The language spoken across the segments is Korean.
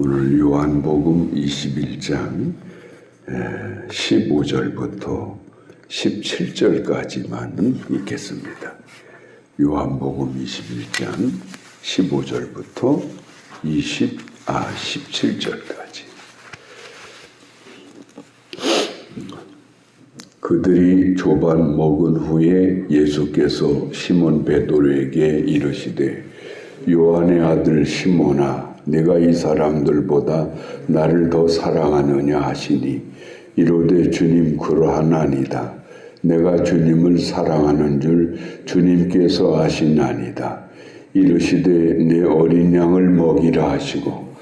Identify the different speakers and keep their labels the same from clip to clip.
Speaker 1: 오늘 요한복음 21장 15절부터 17절까지만 읽겠습니다. 요한복음 21장 15절부터 17절까지. 그들이 조반 먹은 후에 예수께서 시몬 베드로에게 이르시되 요한의 아들 시몬아 네가 이 사람들보다 나를 더 사랑하느냐 하시니 이르되 주님 그러하나이다. 내가 주님을 사랑하는 줄 주님께서 아시나이다. 이르시되 내 어린 양을 먹이라 하시고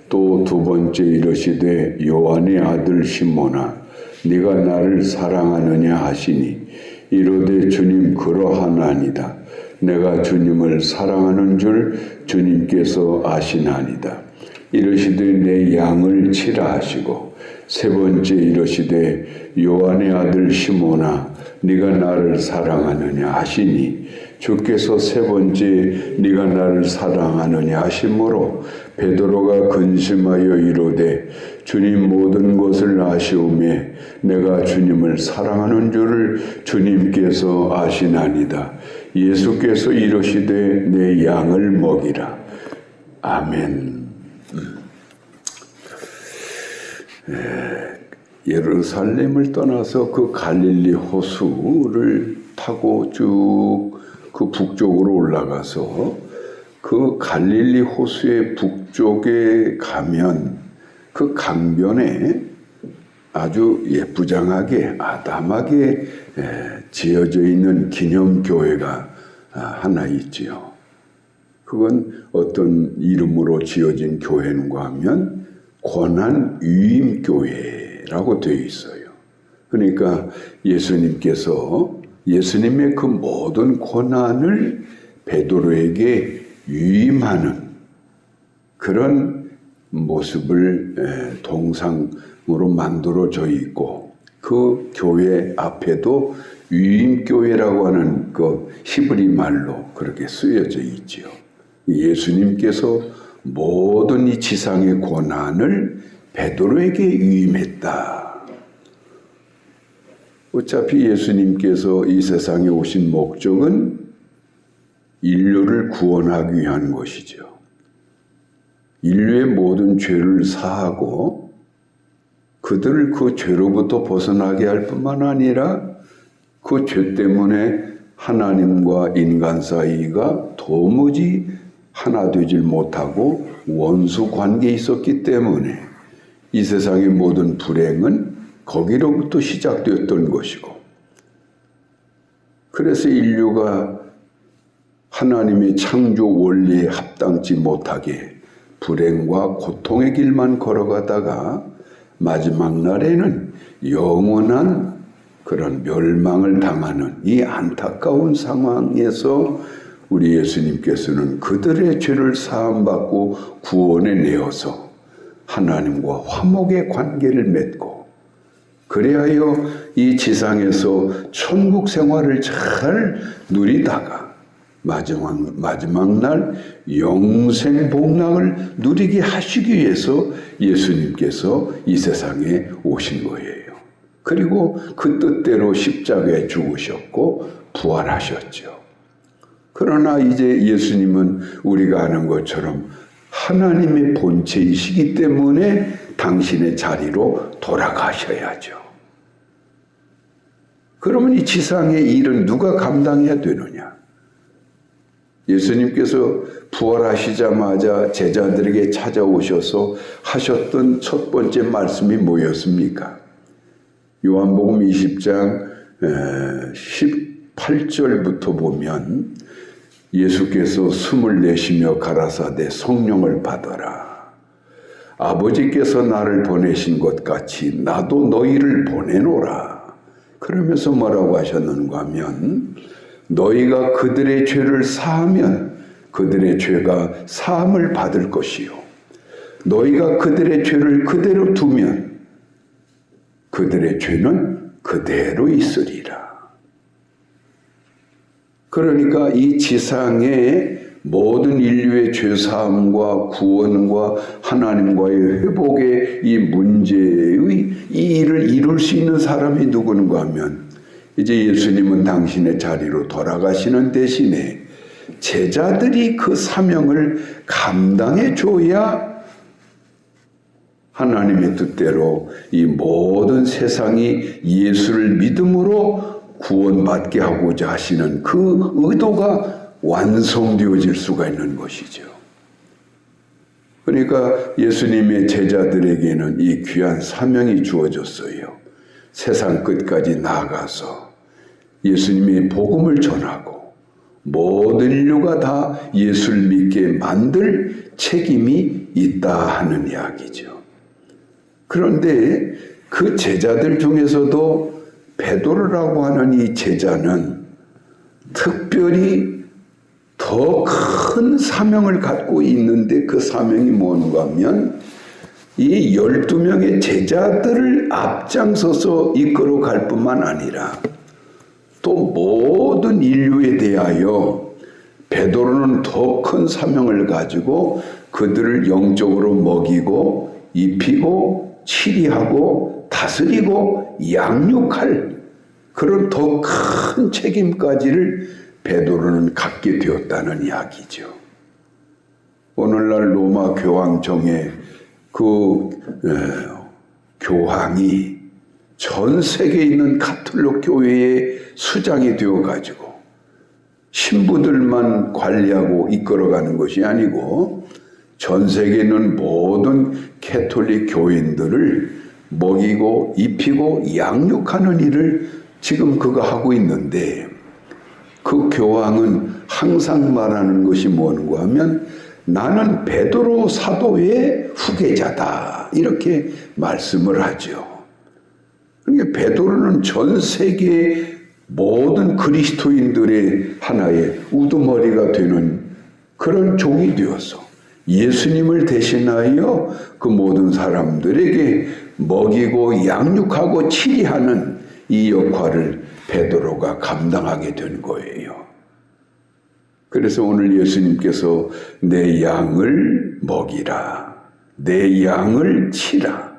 Speaker 1: 또 두 번째 이르시되 요한의 아들 시몬아 네가 나를 사랑하느냐 하시니 이르되 주님 그러하나이다. 내가 주님을 사랑하는 줄 주님께서 아시나이다. 이르시되 내 양을 치라 하시고 세 번째 이르시되 요한의 아들 시몬아 네가 나를 사랑하느냐 하시니 주께서 세 번째 네가 나를 사랑하느냐 하심으로 베드로가 근심하여 이르되 주님 모든 것을 아시오매 내가 주님을 사랑하는 줄을 주님께서 아시나이다. 예수께서 이르시되 내 양을 먹이라. 아멘. 예루살렘을 떠나서 그 갈릴리 호수를 타고 쭉 그 북쪽으로 올라가서 그 갈릴리 호수의 북쪽에 가면 그 강변에 아주 예쁘장하게 아담하게 지어져 있는 기념교회가 하나 있지요. 그건 어떤 이름으로 지어진 교회인가 하면 권한유임교회라고 되어 있어요. 그러니까 예수님의 그 모든 권한을 베드로에게 유임하는 그런 모습을 동상으로 만들어져 있고 그 교회 앞에도 유임교회라고 하는 그 히브리 말로 그렇게 쓰여져 있지요. 예수님께서 모든 이 지상의 권한을 베드로에게 유임했다. 어차피 예수님께서 이 세상에 오신 목적은 인류를 구원하기 위한 것이죠. 인류의 모든 죄를 사하고 그들을 그 죄로부터 벗어나게 할 뿐만 아니라 그 죄 때문에 하나님과 인간 사이가 도무지 하나 되질 못하고 원수 관계에 있었기 때문에 이 세상의 모든 불행은 거기로부터 시작되었던 것이고, 그래서 인류가 하나님의 창조 원리에 합당치 못하게 불행과 고통의 길만 걸어가다가 마지막 날에는 영원한 그런 멸망을 당하는 이 안타까운 상황에서 우리 예수님께서는 그들의 죄를 사함받고 구원해 내어서 하나님과 화목의 관계를 맺고 그리하여 이 지상에서 천국 생활을 잘 누리다가 마지막 날 영생 복락을 누리게 하시기 위해서 예수님께서 이 세상에 오신 거예요. 그리고 그 뜻대로 십자가에 죽으셨고 부활하셨죠. 그러나 이제 예수님은 우리가 아는 것처럼 하나님의 본체이시기 때문에 당신의 자리로 돌아가셔야죠. 그러면 이 지상의 일은 누가 감당해야 되느냐? 예수님께서 부활하시자마자 제자들에게 찾아오셔서 하셨던 첫 번째 말씀이 뭐였습니까? 요한복음 20장 18절부터 보면 예수께서 숨을 내쉬며 가라사대 성령을 받아라. 아버지께서 나를 보내신 것 같이 나도 너희를 보내노라. 그러면서 뭐라고 하셨는가 하면 너희가 그들의 죄를 사하면 그들의 죄가 사함을 받을 것이요. 너희가 그들의 죄를 그대로 두면 그들의 죄는 그대로 있으리라. 그러니까 이 지상의 모든 인류의 죄사함과 구원과 하나님과의 회복의 이 문제의 이 일을 이룰 수 있는 사람이 누구인가 하면 이제 예수님은 당신의 자리로 돌아가시는 대신에 제자들이 그 사명을 감당해 줘야 하나님의 뜻대로 이 모든 세상이 예수를 믿음으로 구원받게 하고자 하시는 그 의도가 완성되어질 수가 있는 것이죠. 그러니까 예수님의 제자들에게는 이 귀한 사명이 주어졌어요. 세상 끝까지 나아가서 예수님의 복음을 전하고 모든 인류가 다 예수를 믿게 만들 책임이 있다 하는 이야기죠. 그런데 그 제자들 중에서도 베드로라고 하는 이 제자는 특별히 더 큰 사명을 갖고 있는데 그 사명이 뭔가 하면 이 12명의 제자들을 앞장서서 이끌어 갈 뿐만 아니라 또 모든 인류에 대하여 베드로는 더 큰 사명을 가지고 그들을 영적으로 먹이고 입히고 치리하고 다스리고 양육할 그런 더 큰 책임까지를 베드로는 갖게 되었다는 이야기죠. 오늘날 로마 교황청의 그 교황이 전 세계에 있는 가톨릭 교회의 수장이 되어가지고 신부들만 관리하고 이끌어가는 것이 아니고 전 세계에 있는 모든 가톨릭 교인들을 먹이고 입히고 양육하는 일을 지금 그가 하고 있는데 그 교황은 항상 말하는 것이 뭔가 하면 나는 베드로 사도의 후계자다 이렇게 말씀을 하죠. 그러니까 베드로는 전 세계 모든 그리스도인들의 하나의 우두머리가 되는 그런 종이 되어서 예수님을 대신하여 그 모든 사람들에게 먹이고 양육하고 치리하는 이 역할을 베드로가 감당하게 된 거예요. 그래서 오늘 예수님께서 내 양을 먹이라, 내 양을 치라,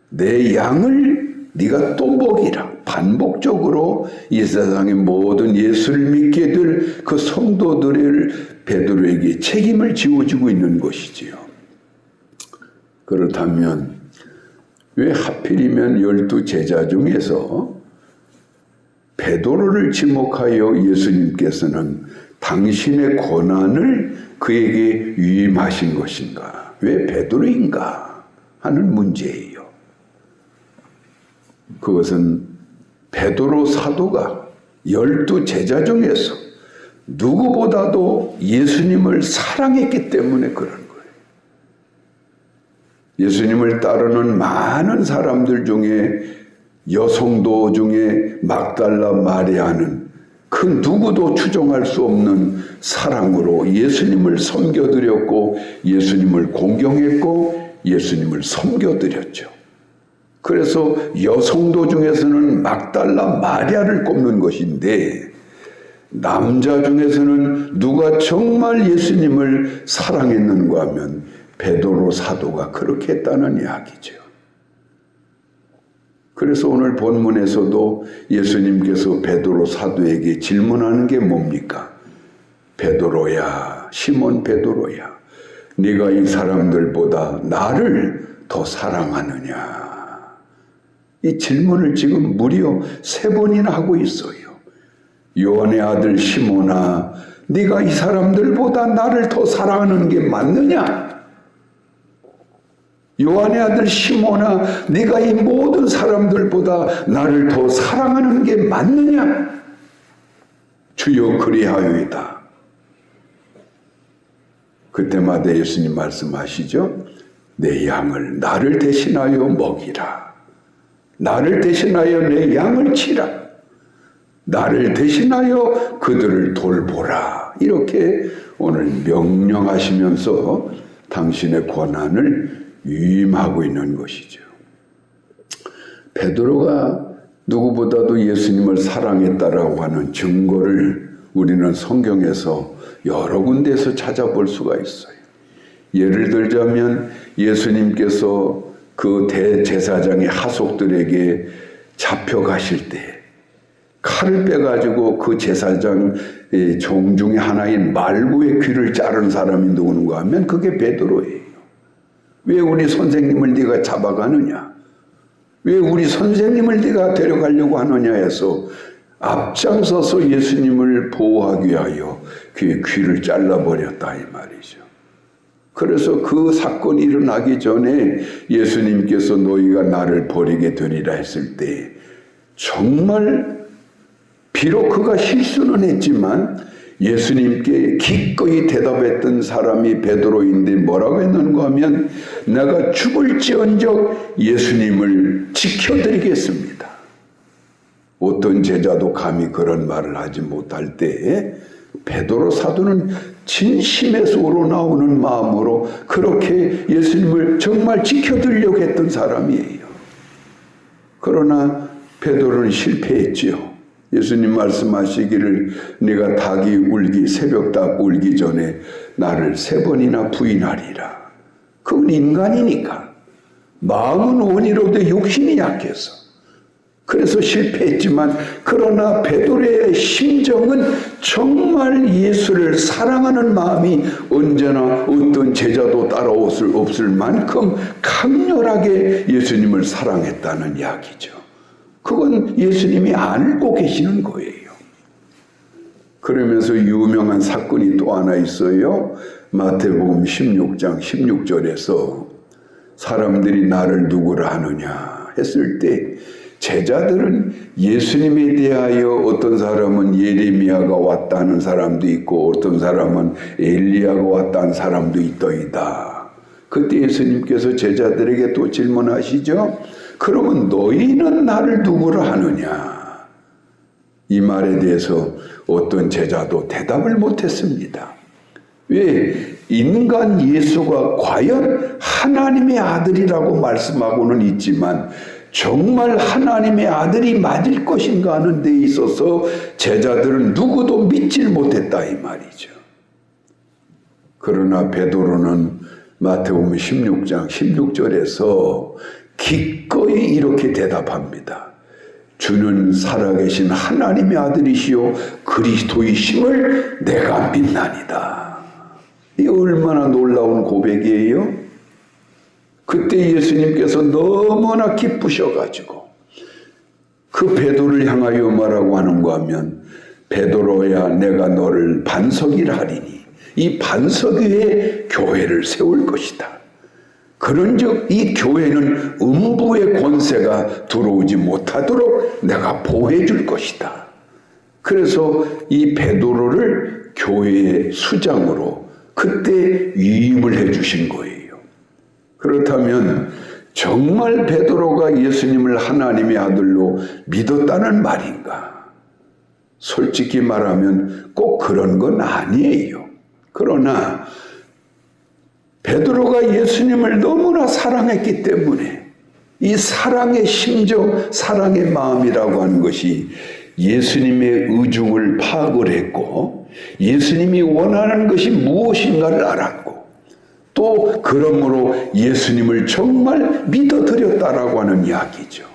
Speaker 1: 내 양을 네가 또 먹이라. 반복적으로 이 세상의 모든 예수를 믿게 될 그 성도들을 베드로에게 책임을 지어주고 있는 것이지요. 그렇다면 왜 하필이면 12 제자 중에서 베드로를 지목하여 예수님께서는 당신의 고난을 그에게 위임하신 것인가? 왜 베드로인가? 하는 문제예요. 그것은 베드로 사도가 12 제자 중에서 누구보다도 예수님을 사랑했기 때문에 그런 거예요. 예수님을 따르는 많은 사람들 중에 여성도 중에 막달라 마리아는 그 누구도 추정할 수 없는 사랑으로 예수님을 섬겨드렸고 예수님을 공경했고 예수님을 섬겨드렸죠. 그래서 여성도 중에서는 막달라 마리아를 꼽는 것인데 남자 중에서는 누가 정말 예수님을 사랑했는가 하면 베드로 사도가 그렇게 했다는 이야기죠. 그래서 오늘 본문에서도 예수님께서 베드로 사도에게 질문하는 게 뭡니까? 베드로야, 시몬 베드로야, 네가 이 사람들보다 나를 더 사랑하느냐? 이 질문을 지금 무려 3번이나 하고 있어요. 요한의 아들 시몬아, 네가 이 사람들보다 나를 더 사랑하는 게 맞느냐? 요한의 아들 시몬아, 네가 이 모든 사람들보다 나를 더 사랑하는 게 맞느냐? 주여 그리하여이다. 그때마다 예수님 말씀하시죠. 내 양을 나를 대신하여 먹이라. 나를 대신하여 내 양을 치라. 나를 대신하여 그들을 돌보라. 이렇게 오늘 명령하시면서 당신의 권한을 위임하고 있는 것이죠. 베드로가 누구보다도 예수님을 사랑했다라고 하는 증거를 우리는 성경에서 여러 군데에서 찾아볼 수가 있어요. 예를 들자면 예수님께서 그 대제사장의 하속들에게 잡혀가실 때 칼을 빼가지고 그 제사장 종 중에 하나인 말구의 귀를 자른 사람이 누구는가 하면 그게 베드로예요. 왜 우리 선생님을 네가 잡아가느냐? 왜 우리 선생님을 네가 데려가려고 하느냐 해서 앞장서서 예수님을 보호하기 위하여 그의 귀를 잘라버렸다 이 말이죠. 그래서 그 사건이 일어나기 전에 예수님께서 너희가 나를 버리게 되리라 했을 때 정말 비록 그가 실수는 했지만 예수님께 기꺼이 대답했던 사람이 베드로인데 뭐라고 했는가 하면 내가 죽을지언정 예수님을 지켜드리겠습니다. 어떤 제자도 감히 그런 말을 하지 못할 때 베드로 사도는 진심에서 우러나오는 마음으로 그렇게 예수님을 정말 지켜드리려고 했던 사람이에요. 그러나 베드로는 실패했지요. 예수님 말씀하시기를 네가 닭이 울기 새벽닭 울기 전에 나를 3번이나 부인하리라. 그건 인간이니까. 마음은 원이로되 육신이 약해서. 그래서 실패했지만 그러나 베드로의 심정은 정말 예수를 사랑하는 마음이 언제나 어떤 제자도 없을 만큼 강렬하게 예수님을 사랑했다는 이야기죠. 그건 예수님이 알고 계시는 거예요. 그러면서 유명한 사건이 또 하나 있어요. 마태복음 16장 16절에서 사람들이 나를 누구라 하느냐 했을 때 제자들은 예수님에 대하여 어떤 사람은 예레미야가 왔다는 사람도 있고 어떤 사람은 엘리야가 왔다는 사람도 있더이다. 그때 예수님께서 제자들에게 또 질문하시죠. 그러면 너희는 나를 누구라 하느냐? 이 말에 대해서 어떤 제자도 대답을 못했습니다. 왜? 인간 예수가 과연 하나님의 아들이라고 말씀하고는 있지만 정말 하나님의 아들이 맞을 것인가 하는 데 있어서 제자들은 누구도 믿질 못했다 이 말이죠. 그러나 베드로는 마태복음 16장 16절에서 기꺼이 이렇게 대답합니다. 주는 살아계신 하나님의 아들이시요 그리스도이심을 내가 믿나니다. 이 얼마나 놀라운 고백이에요. 그때 예수님께서 너무나 기쁘셔가지고 그 베드로를 향하여 뭐라고 하는가 하면 베드로야 내가 너를 반석이라 하리니 이 반석 위에 교회를 세울 것이다. 그런즉 이 교회는 음부의 권세가 들어오지 못하도록 내가 보호해 줄 것이다. 그래서 이 베드로를 교회의 수장으로 그때 위임을 해 주신 거예요. 그렇다면 정말 베드로가 예수님을 하나님의 아들로 믿었다는 말인가? 솔직히 말하면 꼭 그런 건 아니에요. 그러나 베드로가 예수님을 너무나 사랑했기 때문에 이 사랑의 심정, 사랑의 마음이라고 하는 것이 예수님의 의중을 파악을 했고 예수님이 원하는 것이 무엇인가를 알았고 또 그러므로 예수님을 정말 믿어드렸다라고 하는 이야기죠.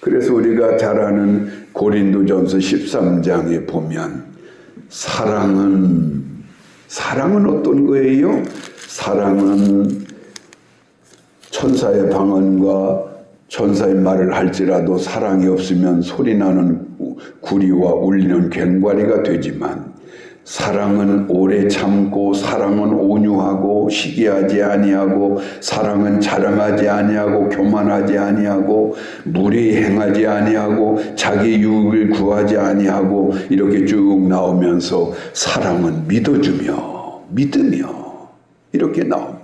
Speaker 1: 그래서 우리가 잘 아는 고린도전서 13장에 보면 사랑은 어떤 거예요? 사랑은 천사의 방언과 천사의 말을 할지라도 사랑이 없으면 소리나는 구리와 울리는 괭과리가 되지만 사랑은 오래 참고 사랑은 온유하고 시기하지 아니하고 사랑은 자랑하지 아니하고 교만하지 아니하고 무례히 행하지 아니하고 자기 유익을 구하지 아니하고 이렇게 쭉 나오면서 사랑은 믿어주며 믿으며 이렇게 나옵니다.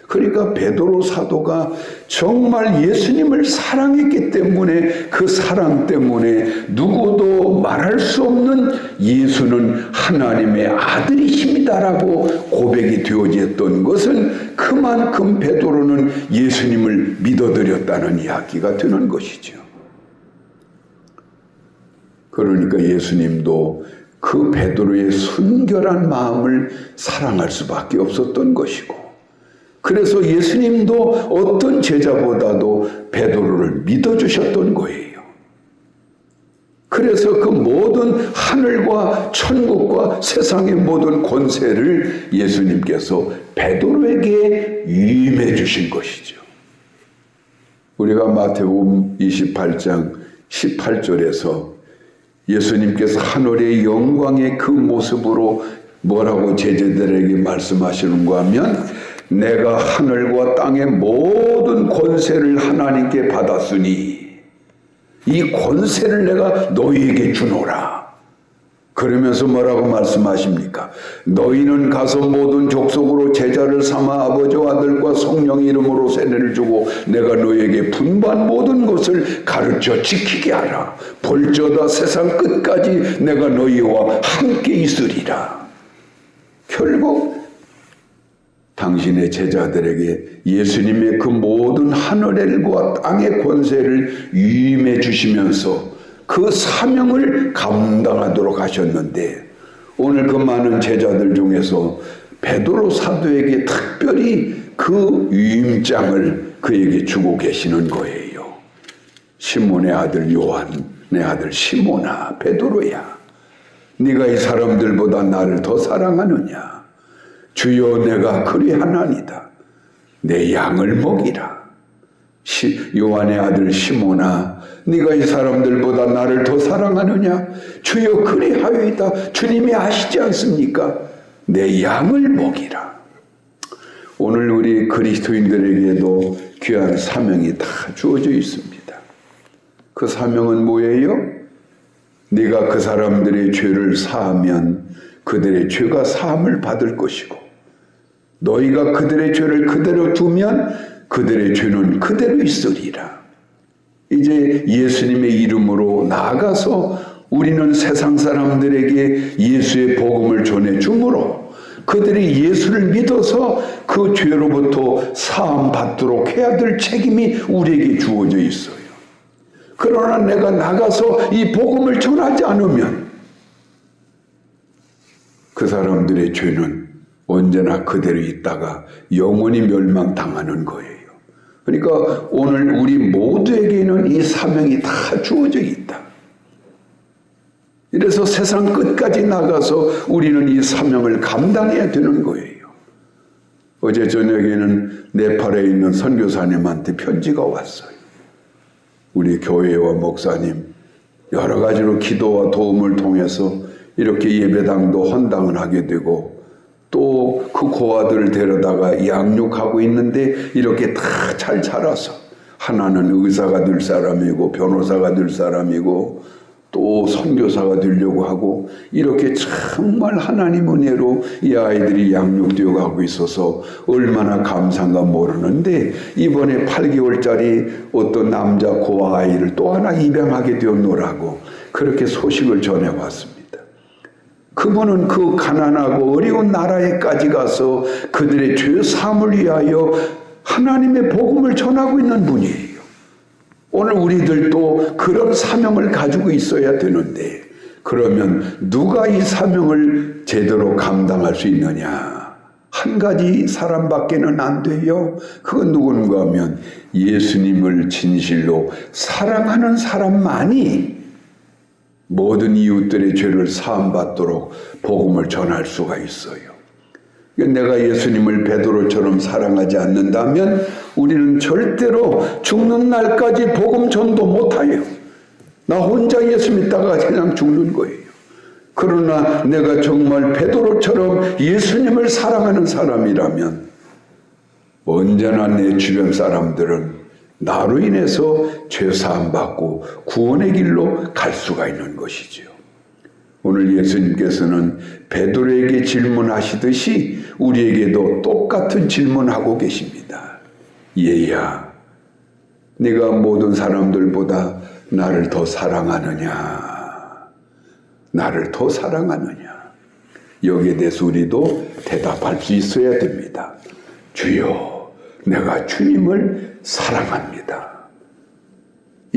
Speaker 1: 그러니까 베드로 사도가 정말 예수님을 사랑했기 때문에 그 사랑 때문에 누구도 말할 수 없는 예수는 하나님의 아들이십니다라고 고백이 되어졌던 것은 그만큼 베드로는 예수님을 믿어드렸다는 이야기가 되는 것이죠. 그러니까 예수님도 그 베드로의 순결한 마음을 사랑할 수밖에 없었던 것이고, 그래서 예수님도 어떤 제자보다도 베드로를 믿어주셨던 거예요. 그래서 그 모든 하늘과 천국과 세상의 모든 권세를 예수님께서 베드로에게 위임해 주신 것이죠. 우리가 마태복음 28장 18절에서 예수님께서 하늘의 영광의 그 모습으로 뭐라고 제자들에게 말씀하시는가 하면, 내가 하늘과 땅의 모든 권세를 하나님께 받았으니 이 권세를 내가 너희에게 주노라. 그러면서 뭐라고 말씀하십니까? 너희는 가서 모든 족속으로 제자를 삼아 아버지와 아들과 성령의 이름으로 세례를 주고 내가 너희에게 분부한 모든 것을 가르쳐 지키게 하라. 볼저다 세상 끝까지 내가 너희와 함께 있으리라. 결국 당신의 제자들에게 예수님의 그 모든 하늘과 땅의 권세를 위임해 주시면서 그 사명을 감당하도록 하셨는데, 오늘 그 많은 제자들 중에서 베드로 사도에게 특별히 그 위임장을 그에게 주고 계시는 거예요. 시몬의 아들 요한의 아들 시몬아, 베드로야, 네가 이 사람들보다 나를 더 사랑하느냐? 주여, 내가 그리하나이다. 내 양을 먹이라. 요한의 아들 시몬아, 네가 이 사람들보다 나를 더 사랑하느냐? 주여, 그리하여이다. 주님이 아시지 않습니까? 내 양을 먹이라. 오늘 우리 그리스도인들에게도 귀한 사명이 다 주어져 있습니다. 그 사명은 뭐예요? 네가 그 사람들의 죄를 사하면 그들의 죄가 사함을 받을 것이고, 너희가 그들의 죄를 그대로 두면 그들의 죄는 그대로 있으리라. 이제 예수님의 이름으로 나아가서 우리는 세상 사람들에게 예수의 복음을 전해주므로 그들이 예수를 믿어서 그 죄로부터 사함 받도록 해야 될 책임이 우리에게 주어져 있어요. 그러나 내가 나가서 이 복음을 전하지 않으면 그 사람들의 죄는 언제나 그대로 있다가 영원히 멸망당하는 거예요. 그러니까 오늘 우리 모두에게는 이 사명이 다 주어져 있다. 이래서 세상 끝까지 나가서 우리는 이 사명을 감당해야 되는 거예요. 어제 저녁에는 네팔에 있는 선교사님한테 편지가 왔어요. 우리 교회와 목사님 여러 가지로 기도와 도움을 통해서 이렇게 예배당도 헌당을 하게 되고, 또 그 고아들을 데려다가 양육하고 있는데 이렇게 다 잘 자라서 하나는 의사가 될 사람이고 변호사가 될 사람이고 또 선교사가 되려고 하고, 이렇게 정말 하나님 은혜로 이 아이들이 양육되어 가고 있어서 얼마나 감사한가 모르는데, 이번에 8개월짜리 어떤 남자 고아 아이를 또 하나 입양하게 되었노라고 그렇게 소식을 전해왔습니다. 그분은 그 가난하고 어려운 나라에까지 가서 그들의 죄 사함을 위하여 하나님의 복음을 전하고 있는 분이에요. 오늘 우리들도 그런 사명을 가지고 있어야 되는데, 그러면 누가 이 사명을 제대로 감당할 수 있느냐? 한 가지 사람밖에는 안 돼요. 그건 누군가 하면 예수님을 진실로 사랑하는 사람만이 모든 이웃들의 죄를 사함받도록 복음을 전할 수가 있어요. 내가 예수님을 베드로처럼 사랑하지 않는다면 우리는 절대로 죽는 날까지 복음 전도 못해요. 나 혼자 예수 믿다가 그냥 죽는 거예요. 그러나 내가 정말 베드로처럼 예수님을 사랑하는 사람이라면 언제나 내 주변 사람들은 나로 인해서 죄사함 받고 구원의 길로 갈 수가 있는 것이죠. 오늘 예수님께서는 베드로에게 질문하시듯이 우리에게도 똑같은 질문하고 계십니다. 얘야, 네가 모든 사람들보다 나를 더 사랑하느냐? 나를 더 사랑하느냐? 여기에 대해서 우리도 대답할 수 있어야 됩니다. 주여, 내가 주님을 사랑합니다.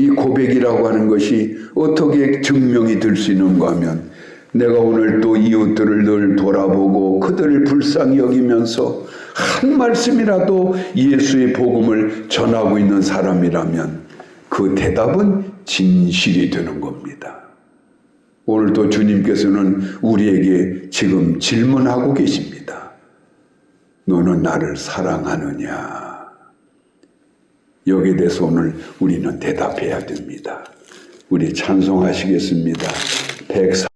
Speaker 1: 이 고백이라고 하는 것이 어떻게 증명이 될 수 있는가 하면 내가 오늘 또 이웃들을 늘 돌아보고 그들을 불쌍히 여기면서 한 말씀이라도 예수의 복음을 전하고 있는 사람이라면 그 대답은 진실이 되는 겁니다. 오늘도 주님께서는 우리에게 지금 질문하고 계십니다. 너는 나를 사랑하느냐? 여기에 대해서 오늘 우리는 대답해야 됩니다. 우리 찬송하시겠습니다. 104